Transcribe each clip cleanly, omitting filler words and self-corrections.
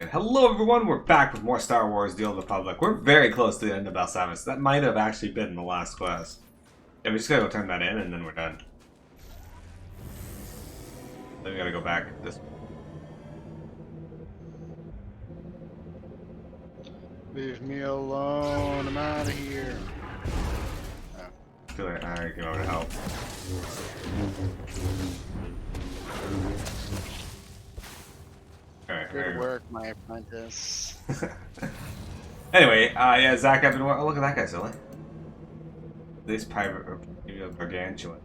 And hello everyone, we're back with more Star Wars The Old Republic. We're very close to the end of Belsavis. That might have actually been the last quest. Yeah, we just gotta go turn that in and then we're done. Then we gotta go back this way. Leave me alone, I'm out of here. I feel like I came over to help. Alright, Good work, my apprentice. Anyway, yeah, Zach, I've been oh, look at that guy, silly. This private or gargantuan.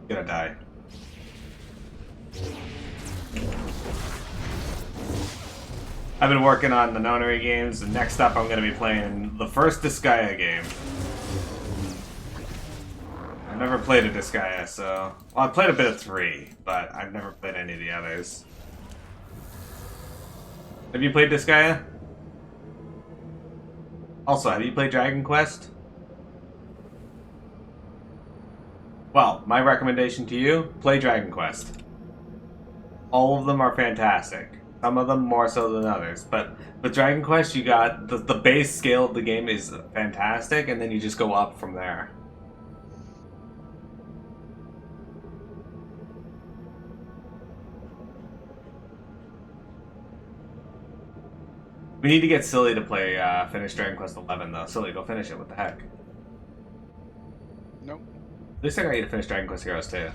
Gonna die. I've been working on the nonary games, and next up I'm gonna be playing the first Disgaea game. I've never played a Disgaea, so... Well, I've played a bit of 3, but I've never played any of the others. Have you played Disgaea? Also, have you played Dragon Quest? Well, my recommendation to you, play Dragon Quest. All of them are fantastic. Some of them more so than others. But with Dragon Quest, you got the base scale of the game is fantastic, and then you just go up from there. We need to get Silly to play, finish Dragon Quest 11 though. Silly, go finish it, what the heck? Nope. At least I got you to finish Dragon Quest Heroes too.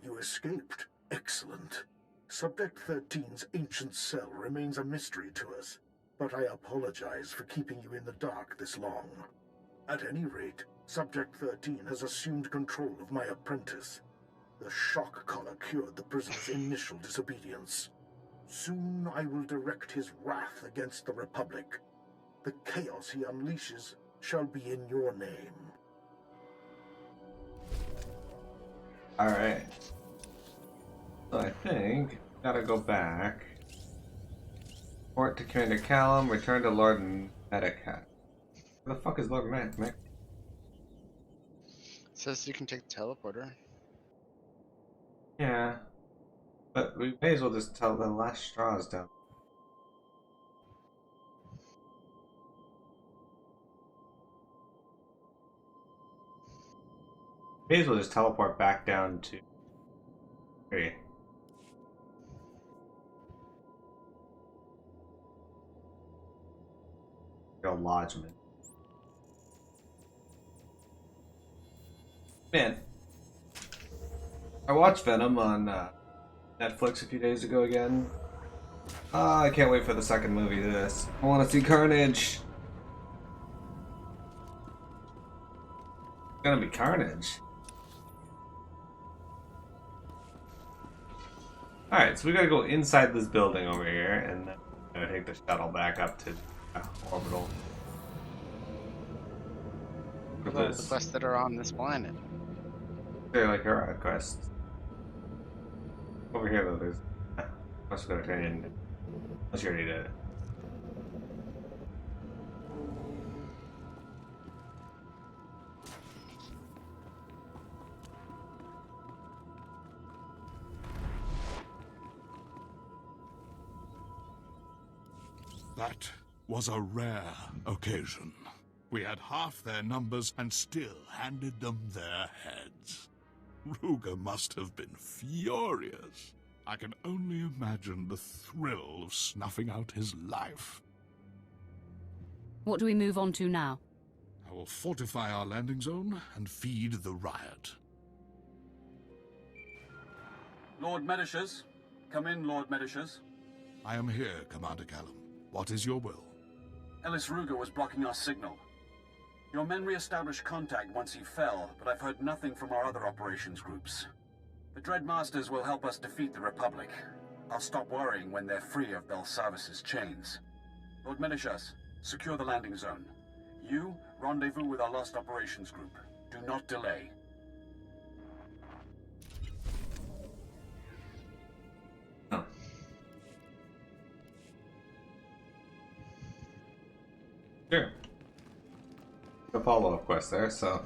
You escaped. Excellent. Subject 13's ancient cell remains a mystery to us, but I apologize for keeping you in the dark this long. At any rate, Subject 13 has assumed control of my apprentice. The shock collar cured the prisoner's initial disobedience. Soon I will direct his wrath against the Republic. The chaos he unleashes shall be in your name. Alright. So I think gotta go back. Report to Commander Callum, return to Lord Medicat. Where the fuck is Lord Medicat? It says you can take the teleporter. Yeah. But we may as well just tell the last straws down. May as well just teleport back down to 3. Lodgement. Man, I watched Venom on Netflix a few days ago again. I can't wait for the second movie of this. I want to see Carnage. It's gonna be Carnage. Alright, so we gotta go inside this building over here, and then we're gonna take the shuttle back up to orbital. What are the quests that are on this planet? They're like our quests. Over here, though, there's quest to go to turn in. Unless you already did it. That was a rare occasion. We had half their numbers and still handed them their heads. Ruger must have been furious. I can only imagine the thrill of snuffing out his life. What do we move on to now? I will fortify our landing zone and feed the riot. Lord Medicius. Come in, Lord Medicius. I am here, Commander Callum. What is your will? Ellis Ruger was blocking our signal. Your men re-established contact once he fell, but I've heard nothing from our other operations groups. The Dreadmasters will help us defeat the Republic. I'll stop worrying when they're free of Belsavis' chains. Lord Medicius, secure the landing zone. You, rendezvous with our lost operations group. Do not delay. Oh. Sure. A follow-up quest there, so...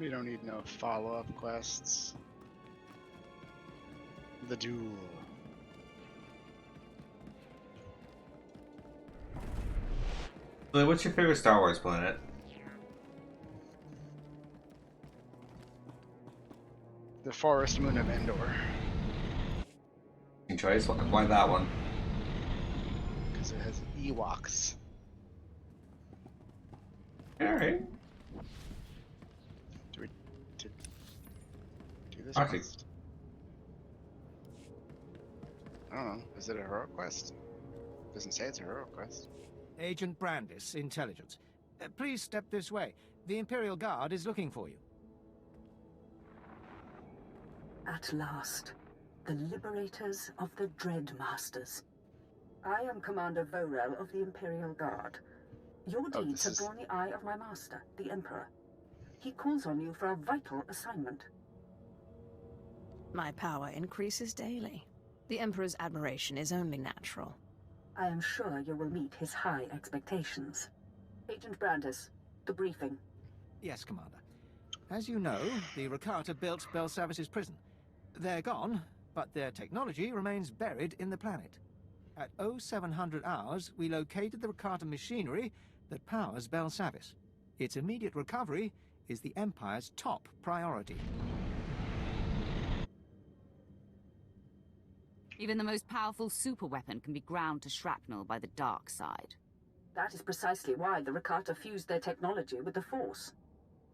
We don't need no follow-up quests. The duel. So what's your favorite Star Wars planet? The forest moon of Endor. Good choice. Why that one? Because it has Ewoks. Alright. Do we do this Okay. quest? I don't know. Is it a heroic quest? Doesn't say it's a heroic quest. Agent Brandis, Intelligence. Please step this way. The Imperial Guard is looking for you. At last, the liberators of the Dread Masters. I am Commander Vorel of the Imperial Guard. Your Oh, deeds this have is- drawn the eye of my master, the Emperor. He calls on you for a vital assignment. My power increases daily. The Emperor's admiration is only natural. I am sure you will meet his high expectations. Agent Brandis, the briefing. Yes, Commander. As you know, the Rakata built Belsavis' prison. They're gone, but their technology remains buried in the planet. At 0700 hours, we located the Rakata machinery that powers Belsavis. Its immediate recovery is the Empire's top priority. Even the most powerful superweapon can be ground to shrapnel by the dark side. That is precisely why the Rakata fused their technology with the Force.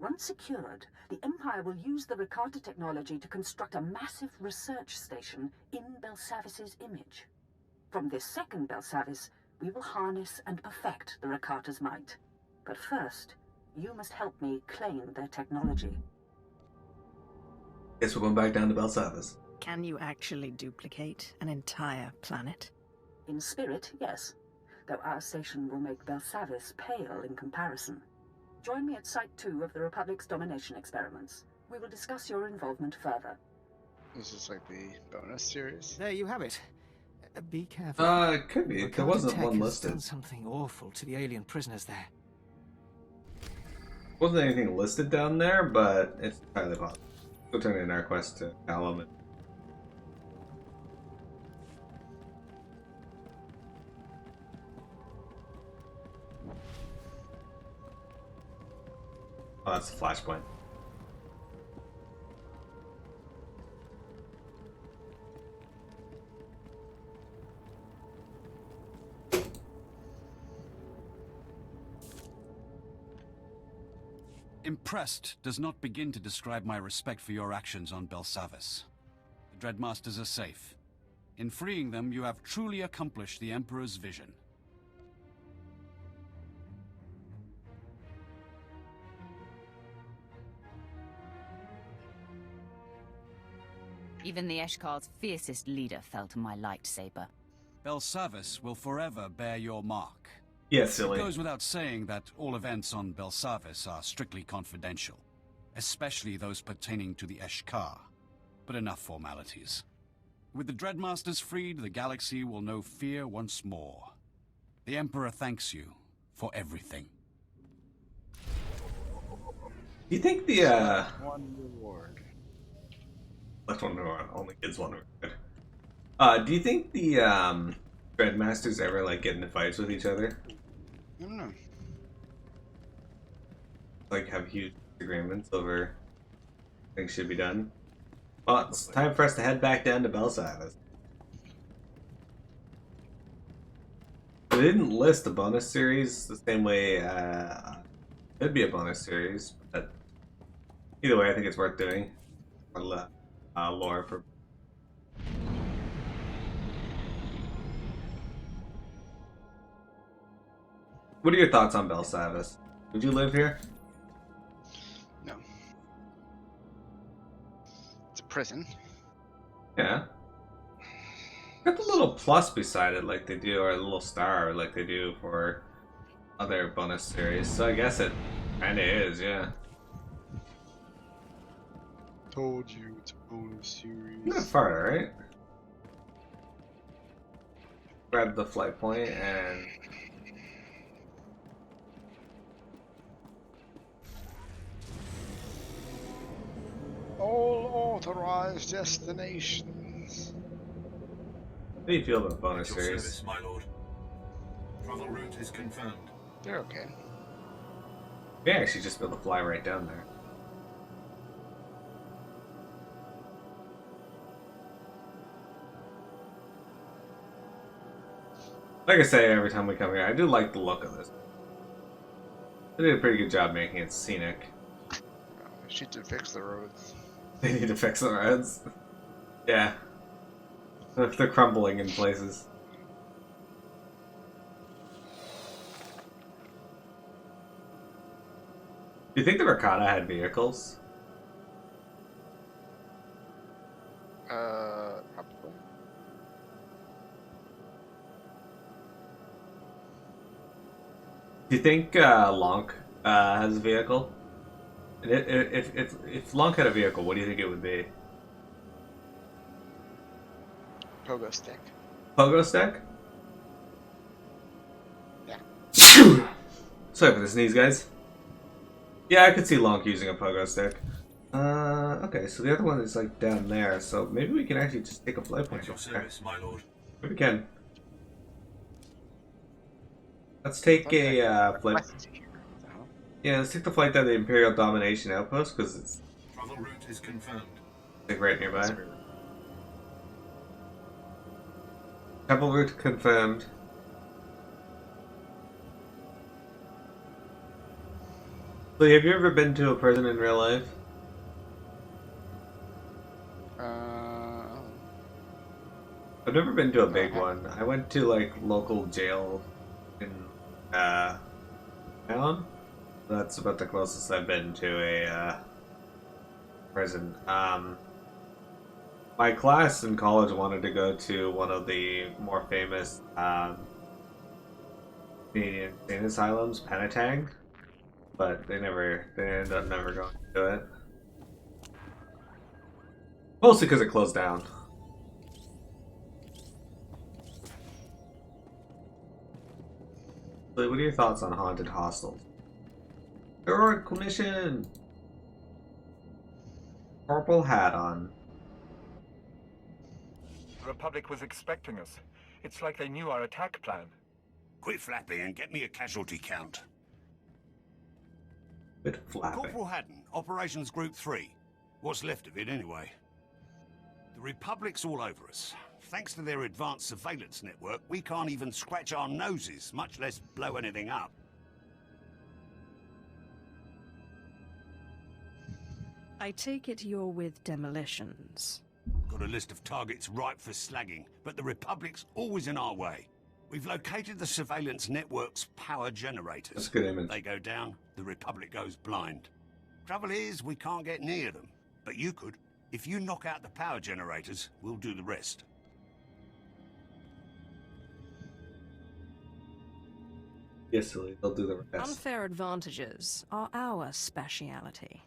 Once secured, the Empire will use the Rakata technology to construct a massive research station in Belsavis' image. From this second Belsavis, we will harness and perfect the Rakata's might. But first, you must help me claim their technology. Guess we're going back down to Belsavis. Can you actually duplicate an entire planet? In spirit, yes, though our station will make Belsavis pale in comparison. Join me at Site 2 of the Republic's domination experiments. We will discuss your involvement further. This is like the bonus series. There you have it. Be careful. It could be. There Rakata wasn't tech one has listed. done something awful to the alien prisoners there. Wasn't anything listed down there, but it's entirely possible. We'll turn in our quest to Callum. Oh, that's the flashpoint. Impressed does not begin to describe my respect for your actions on Belsavis. The Dreadmasters are safe. In freeing them, you have truly accomplished the Emperor's vision. Even the Eshkar's fiercest leader fell to my lightsaber. Belsavis will forever bear your mark. Yeah, It silly. goes without saying that all events on Belsavis are strictly confidential, especially those pertaining to the Eshkar. But enough formalities. With the Dreadmasters freed, the galaxy will know fear once more. The Emperor thanks you for everything. Do you think the One reward. left one reward only gives one reward? Do you think the Dreadmasters ever like get into fights with each other? I don't know. Like have huge disagreements over things should be done? Well, it's time for us to head back down to Belsavis. They didn't list a bonus series the same way it'd be a bonus series, but either way, I think it's worth doing. Lore for. What are your thoughts on Belsavis? Would you live here? No. It's a prison. Yeah. Got the little plus beside it like they do, or a little star like they do for other bonus series. So I guess it kinda is, yeah. Told you it's a bonus series. Not far, right? Grab the flight point and All authorized destinations. do you feel about bonus At your series? service, my lord. Travel route is confirmed. They're okay. We actually just be able to fly right down there. Like I say every time we come here, I do like the look of this. They did a pretty good job making it scenic. She did fix the roads. They need to fix the roads. Yeah. They're crumbling in places. Do you think the Ricotta had vehicles? Probably. Do you think Lonk has a vehicle? If Lonk had a vehicle, what do you think it would be? Pogo stick. Pogo stick? Yeah. Sorry for the sneeze, guys. Yeah, I could see Lonk using a pogo stick. Okay, so the other one is like down there, so maybe we can actually just take a flight point. At your service, my lord. Maybe we can. Let's take a flight. West here. What the hell? Yeah, let's take the flight down to the Imperial Domination Outpost because it's Travel route is confirmed. like right nearby. That's weird. Travel route confirmed. So, have you ever been to a prison in real life? I've never been to a big one. I went to like local jail in town. That's about the closest I've been to a prison. My class in college wanted to go to one of the more famous Canadian insane asylums, Penetang, but they ended up never going to it. Mostly because it closed down. So what are your thoughts on haunted hostels? Heroic mission! Purple hat on. The Republic was expecting us. It's like they knew our attack plan. Quit flapping and get me a casualty count. Bit flapping. Corporal Haddon, Operations Group 3. What's left of it, anyway? The Republic's all over us. Thanks to their advanced surveillance network, we can't even scratch our noses, much less blow anything up. I take it you're with demolitions. Got a list of targets ripe for slagging, but the Republic's always in our way. We've located the surveillance network's power generators. That's a good image. They go down, the Republic goes blind. Trouble is, we can't get near them. But you could. If you knock out the power generators, we'll do the rest. Yes, silly. They'll do the rest. Unfair advantages are our speciality.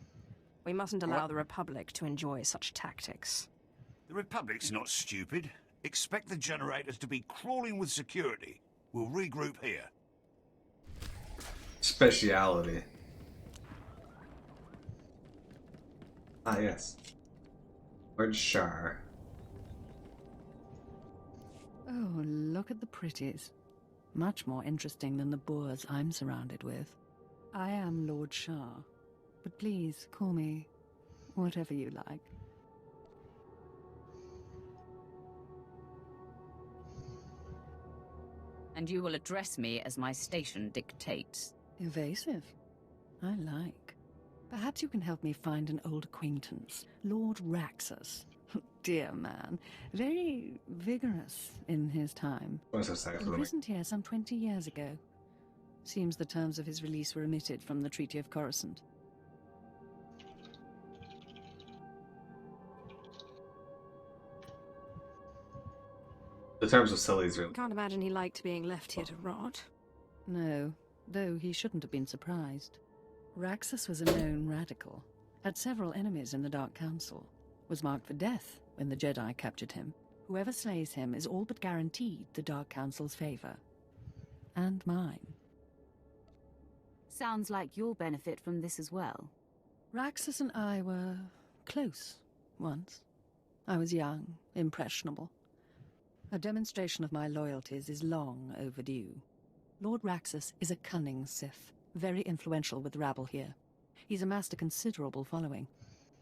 We mustn't allow the Republic to enjoy such tactics. The Republic's not stupid. Expect the generators to be crawling with security. We'll regroup here. Speciality. Ah, yes. Lord Shar. Oh, look at the pretties. Much more interesting than the boors I'm surrounded with. I am Lord Shar, but please call me whatever you like. And you will address me as my station dictates. Evasive. I like. Perhaps you can help me find an old acquaintance, Lord Raxus. Dear man, very vigorous in his time. Imprisoned here some 20 years ago. Seems the terms of his release were omitted from the Treaty of Coruscant. The terms of Sully's really. Can't imagine he liked being left here to rot. No, though he shouldn't have been surprised. Raxus was a known radical, had several enemies in the Dark Council, was marked for death when the Jedi captured him. Whoever slays him is all but guaranteed the Dark Council's favor. And mine. Sounds like you'll benefit from this as well. Raxus and I were close once. I was young, impressionable. A demonstration of my loyalties is long overdue. Lord Raxus is a cunning Sith, very influential with the rabble here. He's amassed a considerable following.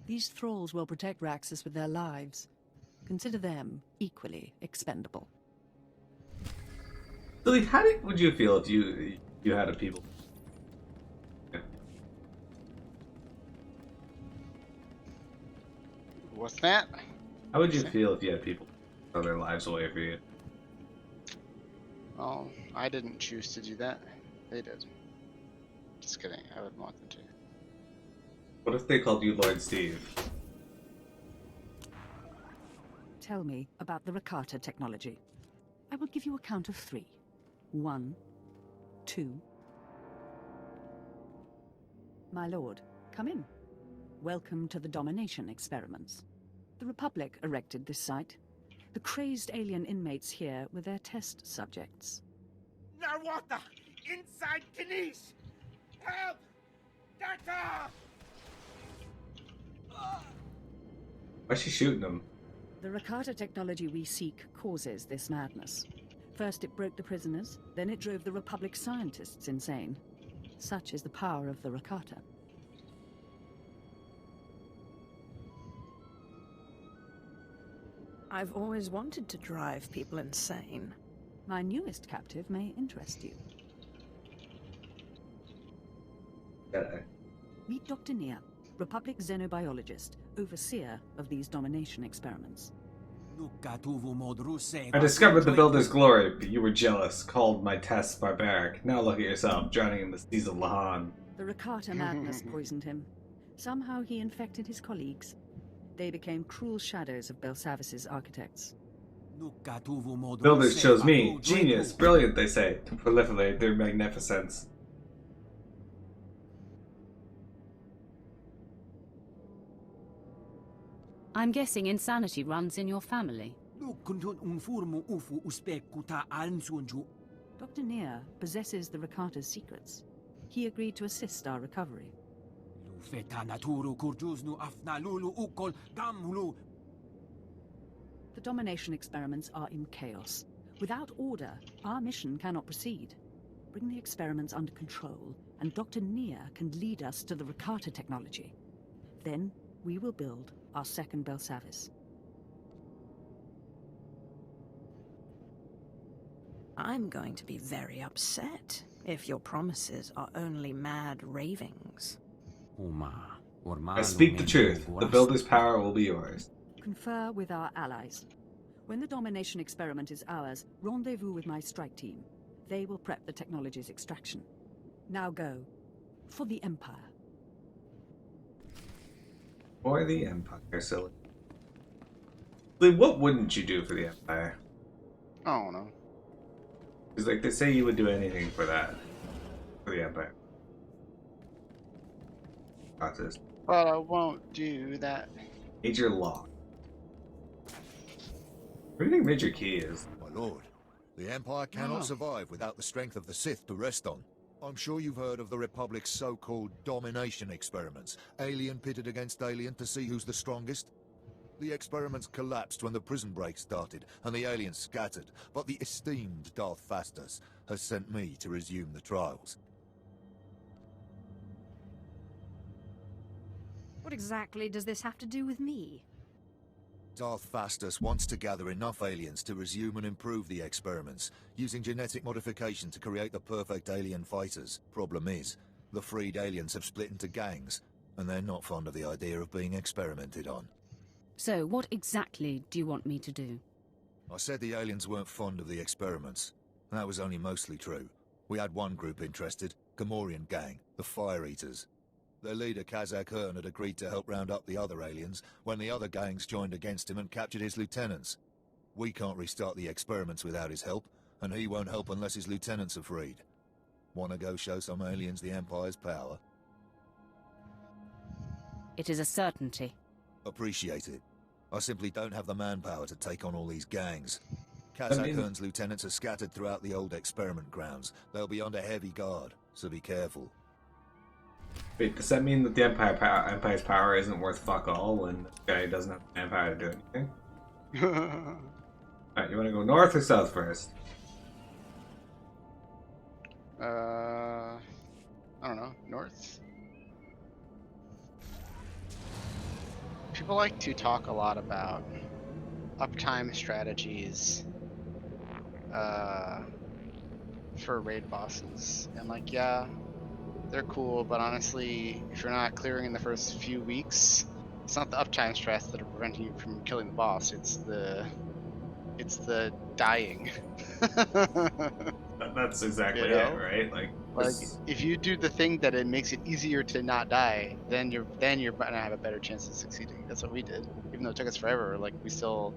These thralls will protect Raxus with their lives. Consider them equally expendable. Lily, would you feel if you had a people? Yeah. What's that? How would you feel if you had people throw their lives away for you? Well, I didn't choose to do that. They did. Just kidding. I would want them to. What if they called you Lord Steve? Tell me about the Rakata technology. I will give you a count of 3. 1, 2. My lord, come in. Welcome to the domination experiments. The Republic erected this site. The crazed alien inmates here were their test subjects. Narwata! Inside Kanish! Help! Data! Why's she shooting them? The Rakata technology we seek causes this madness. First it broke the prisoners, then it drove the Republic scientists insane. Such is the power of the Rakata. I've always wanted to drive people insane. My newest captive may interest you. Meet Dr. Nia, Republic xenobiologist, overseer of these domination experiments. I discovered the Builder's glory, but you were jealous, called my tests barbaric. Now look at yourself, drowning in the seas of Lahan. The Rakata madness poisoned him. Somehow he infected his colleagues. They became cruel shadows of Belsavis's architects. Builders chose me, genius, brilliant, they say, to proliferate their magnificence. I'm guessing insanity runs in your family. Dr. Nia possesses the Rakata's secrets. He agreed to assist our recovery. The domination experiments are in chaos. Without order, our mission cannot proceed. Bring the experiments under control, and Dr. Nia can lead us to the Rakata technology. Then we will build our second Belsavis. I'm going to be very upset if your promises are only mad ravings. I speak the truth. The Builder's power will be yours. Confer with our allies. When the domination experiment is ours, rendezvous with my strike team. They will prep the technology's extraction. Now go. For the Empire. For the Empire, silly. What wouldn't you do for the Empire? I don't know. Because, like, they say you would do anything for that. For the Empire. Artist. But I won't do that. Major Law. Where do you think Major Key is? My lord, the Empire cannot survive without the strength of the Sith to rest on. I'm sure you've heard of the Republic's so-called domination experiments. Alien pitted against alien to see who's the strongest. The experiments collapsed when the prison break started, and the aliens scattered. But the esteemed Darth Fastus has sent me to resume the trials. What exactly does this have to do with me? Darth Fastus wants to gather enough aliens to resume and improve the experiments, using genetic modification to create the perfect alien fighters. Problem is, the freed aliens have split into gangs, and they're not fond of the idea of being experimented on. So, what exactly do you want me to do? I said the aliens weren't fond of the experiments. That was only mostly true. We had one group interested, Gamorrean gang, the Fire Eaters. Their leader, Kazak Hearn, had agreed to help round up the other aliens when the other gangs joined against him and captured his lieutenants. We can't restart the experiments without his help, and he won't help unless his lieutenants are freed. Want to go show some aliens the Empire's power? It is a certainty. Appreciate it. I simply don't have the manpower to take on all these gangs. Kazak Hearn's lieutenants are scattered throughout the old experiment grounds. They'll be under heavy guard, so be careful. Wait, does that mean that the Empire's power, isn't worth fuck all when the guy doesn't have the manpower to do anything? I don't know. What exactly does this have to do with me? What? I've always wanted to drive people insane. Alright, you want to go north or south first? I don't know, north? People like to talk a lot about uptime strategies for raid bosses. And like, yeah, they're cool, but honestly, if you're not clearing in the first few weeks, it's not the uptime strats that are preventing you from killing the boss, it's the dying. That's exactly You it, know? right? Like If you do the thing that it makes it easier to not die, then you're gonna have a better chance of succeeding. That's what we did. Even though it took us forever, like we still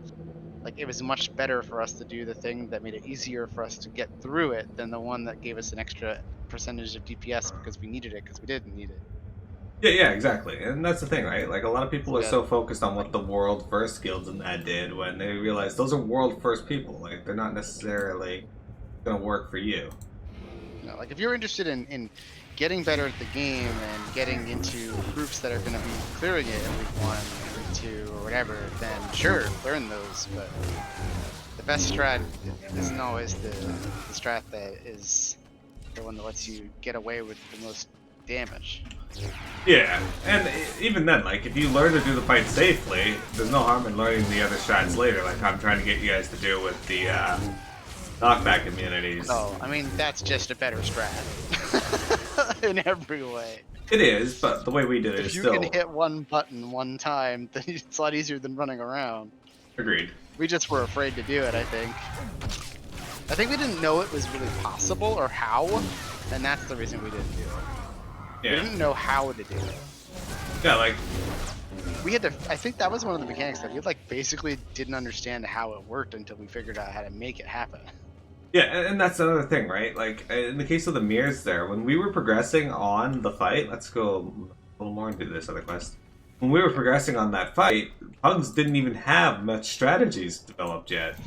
like it was much better for us to do the thing that made it easier for us to get through it than the one that gave us an extra percentage of DPS because we needed it because we didn't need it. yeah, exactly. And that's the thing, right? Like, a lot of people are Yeah. so focused on what the world first guilds and that did when they realize those are world first people. Like, they're not necessarily gonna work for you. You know, like if you're interested in getting better at the game and getting into groups that are going to be clearing it in week 1, week 2, or whatever, then sure, learn those. But the best strat isn't always the strat that is the one that lets you get away with the most damage. Yeah, and even then, like, if you learn to do the fight safely, there's no harm in learning the other strats later, like I'm trying to get you guys to do with the knockback immunities. No, I mean, that's just a better strat. In every way. It is, but the way we did it is still... If you can hit one button one time, then it's a lot easier than running around. Agreed. We just were afraid to do it, I think. I think we didn't know it was really possible or how, and that's the reason we didn't do it. Yeah. We didn't know how to do it. Yeah, like... We had to... I think that was one of the mechanics that we, like, basically didn't understand how it worked until we figured out how to make it happen. Yeah, and that's another thing, right? Like, in the case of the mirrors there, when we were progressing on the fight, let's go a little more into this other quest. When we were progressing on that fight, Pugs didn't even have much strategies developed yet.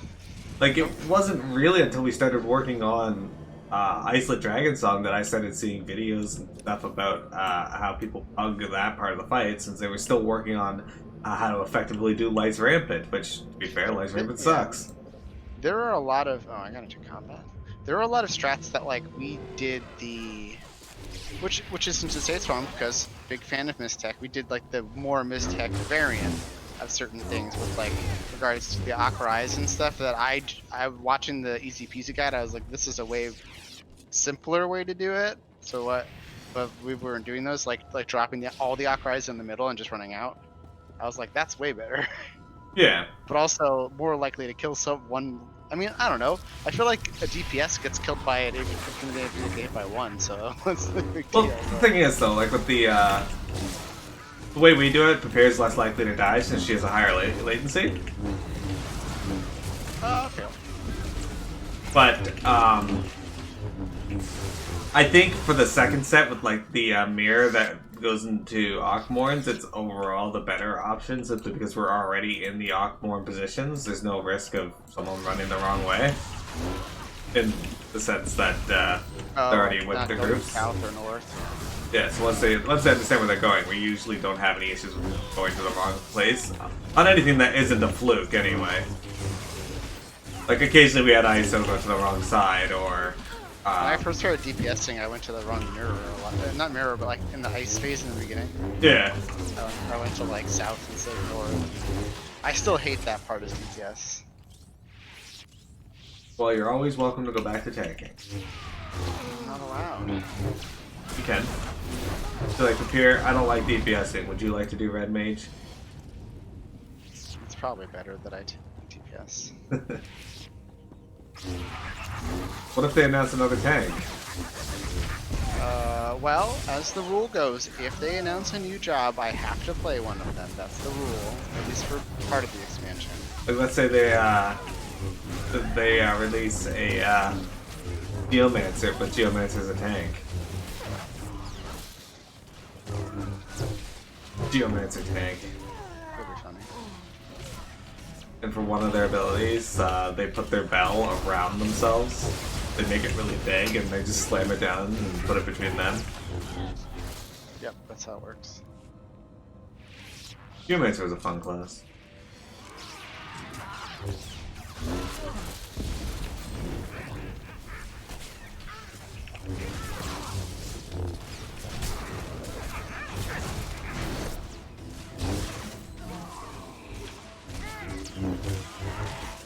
Like, it wasn't really until we started working on Iceland Dragon Song that I started seeing videos and stuff about how people pug that part of the fight, since they were still working on how to effectively do Lights Rampant, which, to be fair, Lights Rampant sucks. There are a lot of... Oh, I got into combat. There are a lot of strats that, like, we did the... Which isn't to say it's wrong, because big fan of Mistech. We did, like, the more Mistech variant of certain things with, like, regards to the Akrai's and stuff that I watching the Easy Peasy guide, I was like, this is a way simpler way to do it. So what... But we weren't doing those, like dropping all the Akrai's in the middle and just running out. I was like, that's way better. Yeah. But also more likely to kill someone. I mean, I don't know. I feel like a DPS gets killed by it even if you get hit by one, so what's the big deal? Well, the thing is, though, like with the way we do it, Prepare's less likely to die since she has a higher latency. Okay. But, I think for the second set with, like, the mirror that goes into Ockmorns, it's overall the better option simply because we're already in the Ockmorn positions. There's no risk of someone running the wrong way. In the sense that they're already with the groups. South or north. Yeah, so once they understand where they're going, we usually don't have any issues with going to the wrong place. On anything that isn't a fluke, anyway. Like, occasionally we had ISO go to the wrong side, or... when I first started DPSing, I went to the wrong mirror a lot. Not mirror, but like in the ice phase in the beginning. Yeah. I went to like south instead of north. I still hate that part as DPS. Well, you're always welcome to go back to tanking. Not allowed. You can. So, like, Prepare, I don't like DPSing. Would you like to do Red Mage? It's probably better that I DPS. What if they announce another tank? Well, as the rule goes, if they announce a new job, I have to play one of them. That's the rule, at least for part of the expansion. Like, let's say they release a Geomancer, but Geomancer's a tank. Geomancer tank. That'd be funny. And for one of their abilities, they put their bell around themselves. They make it really big, and they just slam it down and put it between them. Yep, that's how it works. Geomancer was a fun class.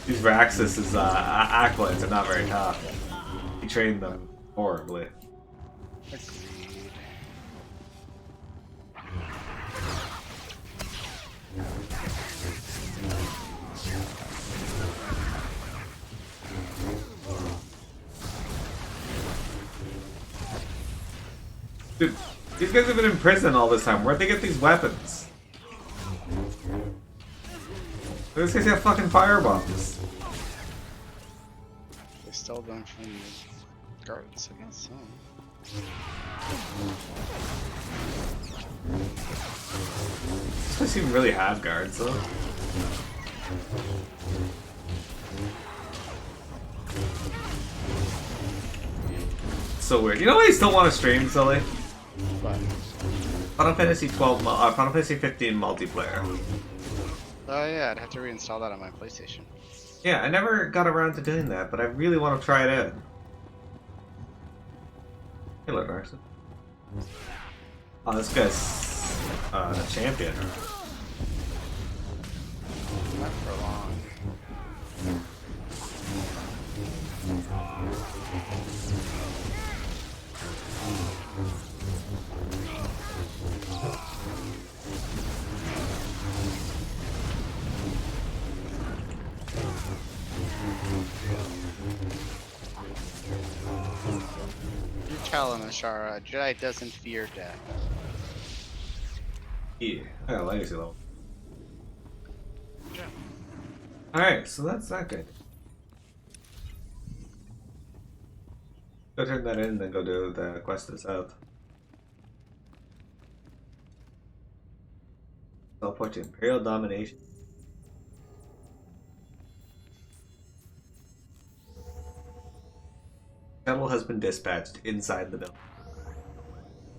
These Raxus' acolytes are not very tough. He trained them horribly. Agreed. Dude, these guys have been in prison all this time. Where'd they get these weapons? These guys have fucking firebombs. They stole them from the guards, I guess. So. These guys even really have guards, though. So weird. You know why I still want to stream, Silly? What? Final Fantasy 12, Final Fantasy 15 multiplayer. Oh yeah, I'd have to reinstall that on my PlayStation. Yeah, I never got around to doing that, but I really want to try it out. Hello, Narson. Oh, this guy's a champion. Not for long. You tell him, Ashara, Jedi doesn't fear death. Yeah, I got a legacy level. Yeah. Alright, so that's not good. Go turn that in, then go do the quest to the south. Teleport to Imperial Domination. Shuttle has been dispatched inside the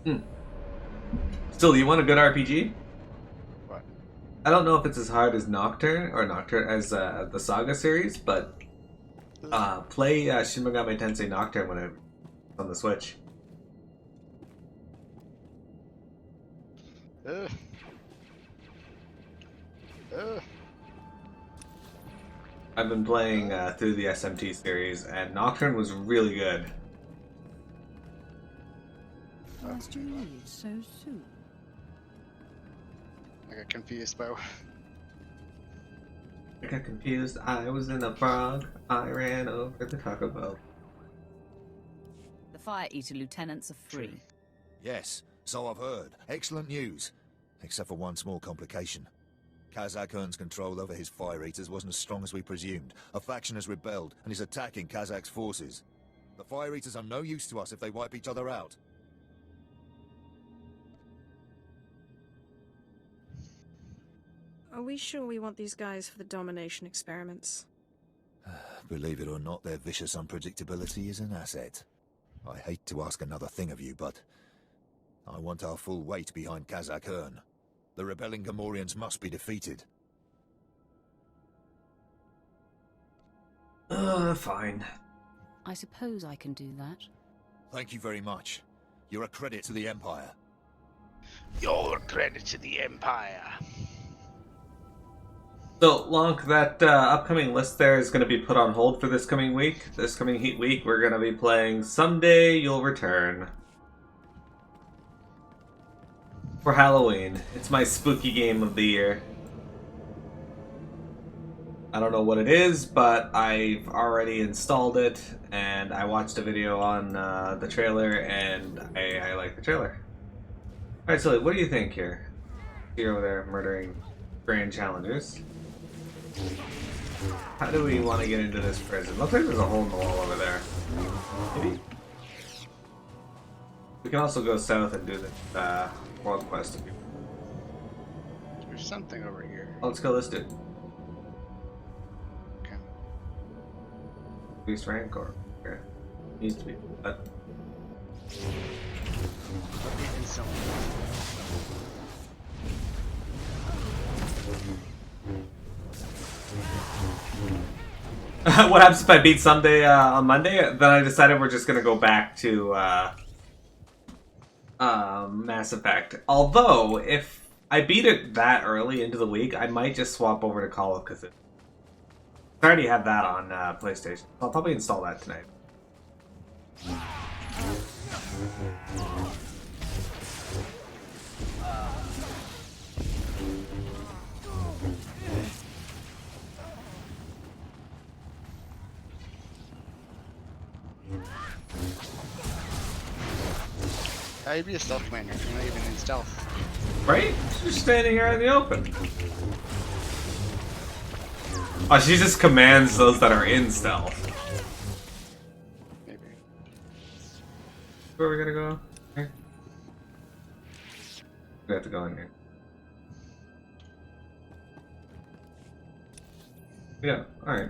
building. Still, you want a good RPG? What? I don't know if it's as hard as Nocturne as the Saga series, but play Shin Megami Tensei Nocturne when it's on the Switch. Ugh. Ugh. I've been playing through the SMT series, and Nocturne was really good. Last you leave so soon. I got confused by. I got confused. I was in a frog. I ran over the Taco Bell. The Fire Eater lieutenants are free. Yes, so I've heard. Excellent news. Except for one small complication. Kazakh Ern's control over his Fire Eaters wasn't as strong as we presumed. A faction has rebelled and is attacking Kazakh's forces. The Fire Eaters are no use to us if they wipe each other out. Are we sure we want these guys for the domination experiments? Believe it or not, their vicious unpredictability is an asset. I hate to ask another thing of you, but I want our full weight behind Kazakh Ern. The rebelling Gamorreans must be defeated. Fine. I suppose I can do that. Thank you very much. You're a credit to the Empire. You're a credit to the Empire. So, Lonk, that upcoming list there is going to be put on hold for this coming week. This coming Heat week, we're going to be playing Someday You'll Return. For Halloween. It's my spooky game of the year. I don't know what it is, but I've already installed it, and I watched a video on the trailer, and I like the trailer. Alright, so what do you think here? You're over there murdering Grand Challengers. How do we want to get into this prison? Looks like there's a hole in the wall over there. Maybe. We can also go south and do the world quest. There's something over here. Oh, let's go this dude. Okay. Beast Rancor. Okay. Needs to be. But what happens if I beat Someday on Monday? Then I decided we're just gonna go back to Mass Effect. Although, if I beat it that early into the week, I might just swap over to Call of Cthulhu. I already have that on PlayStation. I'll probably install that tonight. How you be a stealth commander? You're not even in stealth. Right? She's standing here in the open. Oh, she just commands those that are in stealth. Maybe. Where are we gonna go? Here? We have to go in here. Yeah, alright.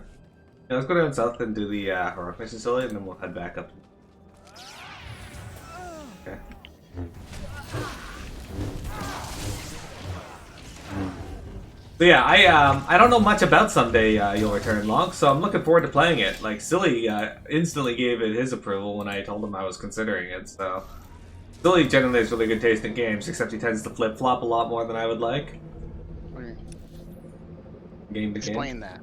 Yeah, let's go down south and do the heroic mission facility, and then we'll head back up. Okay. So yeah, I don't know much about Someday You'll Return Long, so I'm looking forward to playing it. Like, Silly instantly gave it his approval when I told him I was considering it, so... Silly generally has really good taste in games, except he tends to flip-flop a lot more than I would like. What do you Game to explain game. that?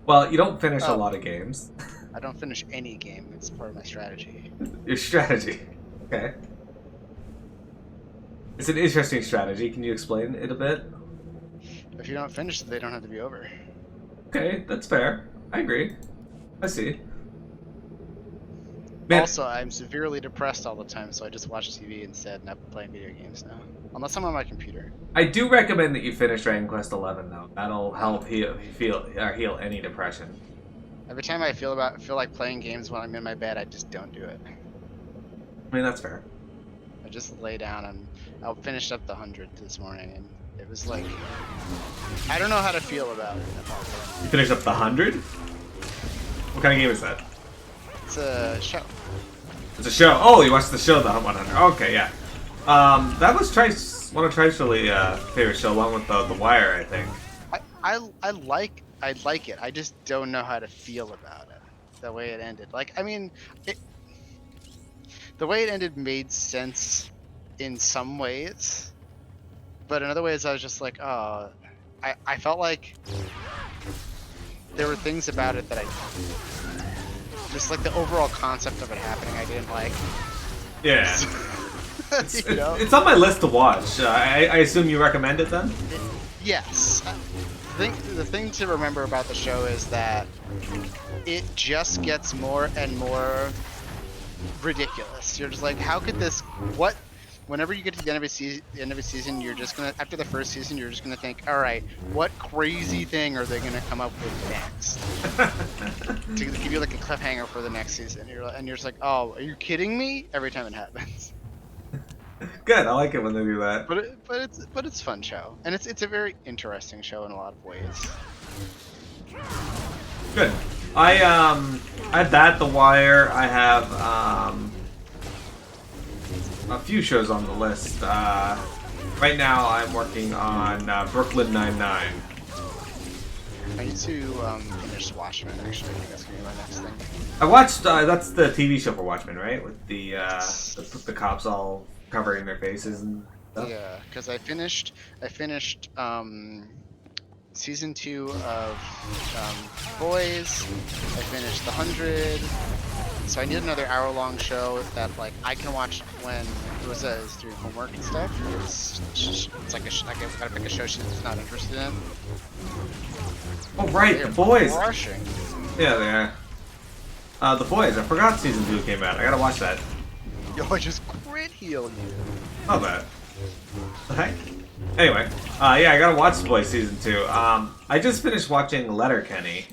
Well, you don't finish a lot of games. I don't finish any game. It's part of my strategy. Your strategy. Okay. It's an interesting strategy. Can you explain it a bit? If you don't finish it, they don't have to be over. Okay, that's fair. I agree. I see. Man. Also, I'm severely depressed all the time, so I just watch TV instead and I'm playing video games now. Unless I'm on my computer. I do recommend that you finish Dragon Quest XI, though. That'll help heal any depression. Every time I feel like playing games when I'm in my bed, I just don't do it. I mean, that's fair. I just lay down and I finished up the 100 this morning, and it was like, I don't know how to feel about it. You finished up the 100? What kind of game is that? It's a show. It's a show. Oh, you watched the show, the 100. Okay, yeah. That was one of Trice's really favorite show, along with the Wire, I think. I like it. I just don't know how to feel about it. The way it ended. Like, I mean, the way it ended made sense in some ways, but in other ways I was just like, oh, I felt like there were things about it that I just like the overall concept of it happening I didn't like. Yeah. You know? It's on my list to watch. I assume you recommend it then? Yes. The thing to remember about the show is that it just gets more and more ridiculous. You're just like, how could this? What? Whenever you get to the end of a season, you're just gonna, after the first season, you're just gonna think, all right, what crazy thing are they gonna come up with next to give you like a cliffhanger for the next season? And you're just like, oh, are you kidding me? Every time it happens. Good, I like it when they do that. But it's a fun show, and it's a very interesting show in a lot of ways. Good. I had that, The Wire. I have a few shows on the list. Right now, I'm working on Brooklyn Nine-Nine. I need to finish Watchmen. Actually, I think that's gonna be my next thing. I watched. That's the TV show for Watchmen, right? With the cops all covering their faces and stuff. Yeah, because I finished season 2 of Boys. I finished the 100. So I need another hour-long show that like I can watch when Rosa is doing homework and stuff. It's like I gotta pick a show she's not interested in. Oh right, The Boys. Rushing. Yeah, they are. The Boys. I forgot season 2 came out. I gotta watch that. Yo, I just crit healed you. Not bad. The heck? Anyway, yeah, I gotta watch The Boys season 2. I just finished watching Letterkenny.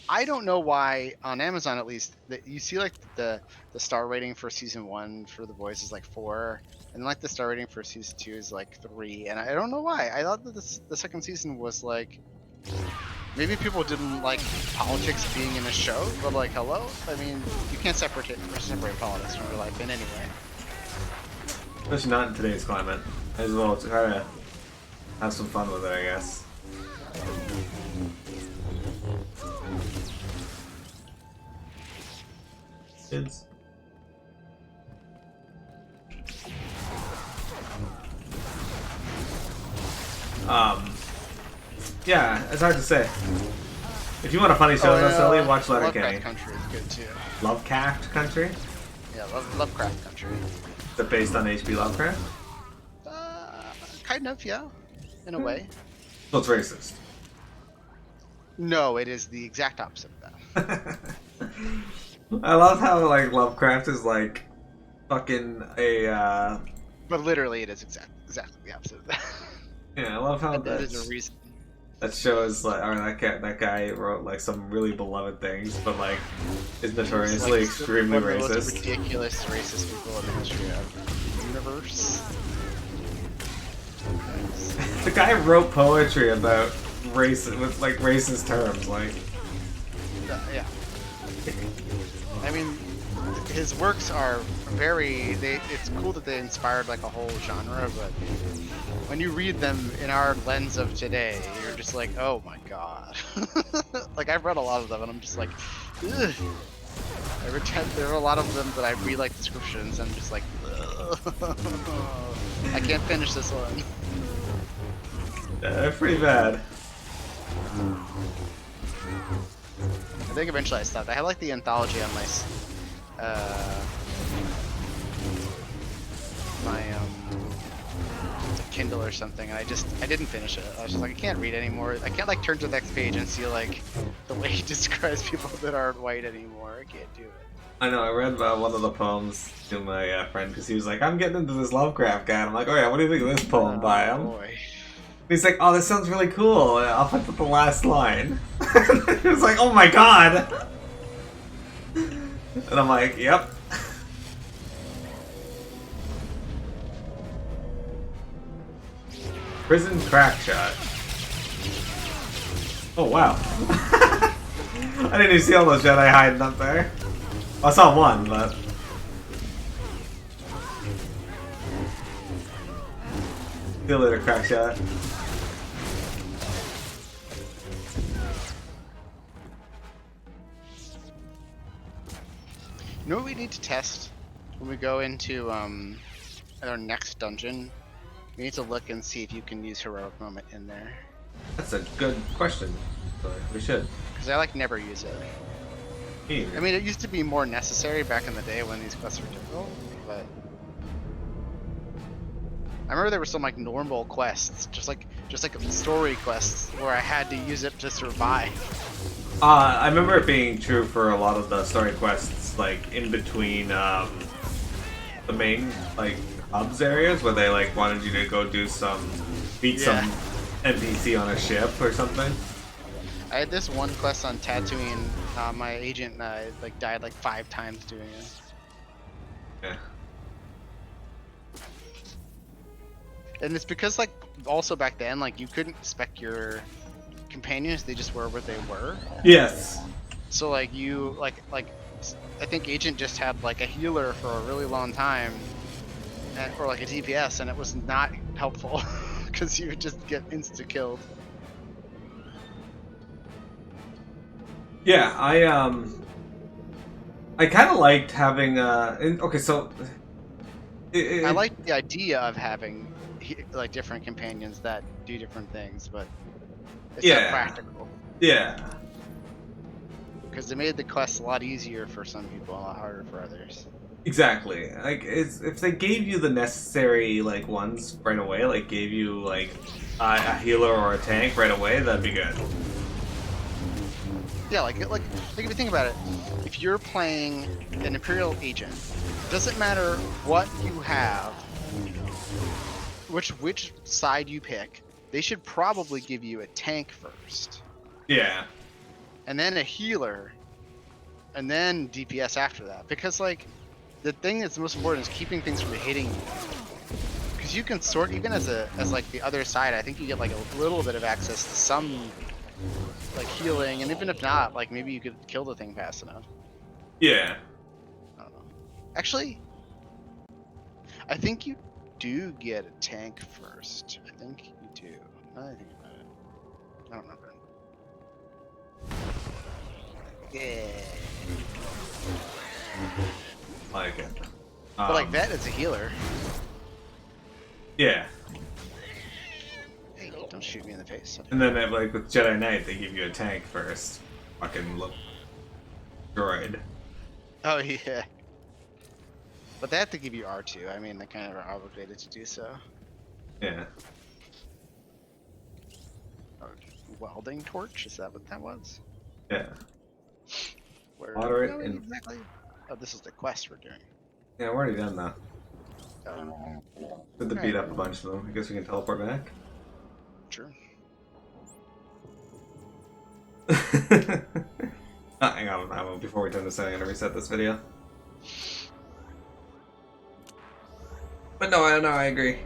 I don't know why, on Amazon at least, that you see like the star rating for season 1 for The Boys is like 4, and like the star rating for season 2 is like 3, and I don't know why. I thought that the second season was like, maybe people didn't like politics being in a show, but like, hello? I mean, you can't separate politics from real life in any way. Especially not in today's climate. As well to try to have some fun with it, I guess. Kids. Yeah, it's hard to say. If you want a funny show, though, silly, watch Lovecraft Letterkenny. Country is good too. Lovecraft Country? Yeah, Lovecraft Country. Is it based on H.P. Lovecraft? Kind of, yeah, in a way. So it's racist. No, it is the exact opposite of that. I love how like Lovecraft is like fucking a. But literally, it is exactly the opposite of that. Yeah, I love how that is a reason. That shows like, or that guy wrote like some really beloved things, but like is notoriously like, extremely one of the most racist. ridiculous racist people in the history of the universe. The guy wrote poetry about race with like racist terms, like. Yeah. I mean, his works are very. It's cool that they inspired like a whole genre, but when you read them in our lens of today, you're just like, oh my god. Like I've read a lot of them, and I'm just like, ugh. There are a lot of them that I read like descriptions, and I'm just like, ugh. I can't finish this one. Pretty bad. I think eventually I stopped. I had like the anthology on my Kindle or something, and I didn't finish it. I was just like, I can't read anymore. I can't like turn to the next page and see like the way he describes people that aren't white anymore. I can't do it. I know. I read one of the poems to my friend because he was like, "I'm getting into this Lovecraft guy." And I'm like, "Oh yeah, what do you think of this poem by him?" Boy. He's like, "Oh, this sounds really cool. I'll put the last line." He was like, "Oh my god!" And I'm like, "Yep." Prison crack shot. Oh wow! I didn't even see all those Jedi hiding up there. I saw one, but. See you later, crack shot. You know what we need to test when we go into our next dungeon? We need to look and see if you can use heroic moment in there. That's a good question. We should. Because I like never use it. I mean, it used to be more necessary back in the day when these quests were difficult, but I remember there were some like normal quests, just like story quests, where I had to use it to survive. I remember it being true for a lot of the story quests, like in between the main like hubs areas, where they like wanted you to go do beat some NPC on a ship or something. I had this one quest on Tatooine. My agent like died like 5 times doing it. Yeah. And it's because like also back then like you couldn't spec your companions; they just were what they were. Yes. So like you like I think agent just had like a healer for a really long time, or like a DPS, and it was not helpful because you would just get insta killed. Yeah, I kind of liked having okay, so I like the idea of having like different companions that do different things, but it's not practical. Yeah. Because it made the quest a lot easier for some people, a lot harder for others. Exactly. Like, if they gave you the necessary like ones right away, like gave you like a healer or a tank right away, that'd be good. Yeah, like if you think about it, if you're playing an Imperial agent, it doesn't matter what you have, which side you pick, they should probably give you a tank first. Yeah. And then a healer, and then DPS after that. Because like, the thing that's most important is keeping things from hitting you. Because you can sort, even as like the other side, I think you get like a little bit of access to some like healing, and even if not, like maybe you could kill the thing fast enough. Yeah. I don't know. Actually, I think you do get a tank first. I think you do. Now that I think about it, I don't remember. Yeah. Like it. But like Vet is a healer. Yeah. Hey, don't shoot me in the face. And then like with Jedi Knight, they give you a tank first. fucking look droid. Oh yeah. But they have to give you R2. I mean, they kind of are obligated to do so. Yeah. Oh, welding torch? Is that what that was? Yeah. Where Moderate are we and exactly? Oh, this is the quest we're doing. yeah, we're already done that. Good to beat Alright. up a bunch of them. I guess we can teleport back. Sure. Hang on, before we turn this in, I'm gonna reset this video. But no, I agree.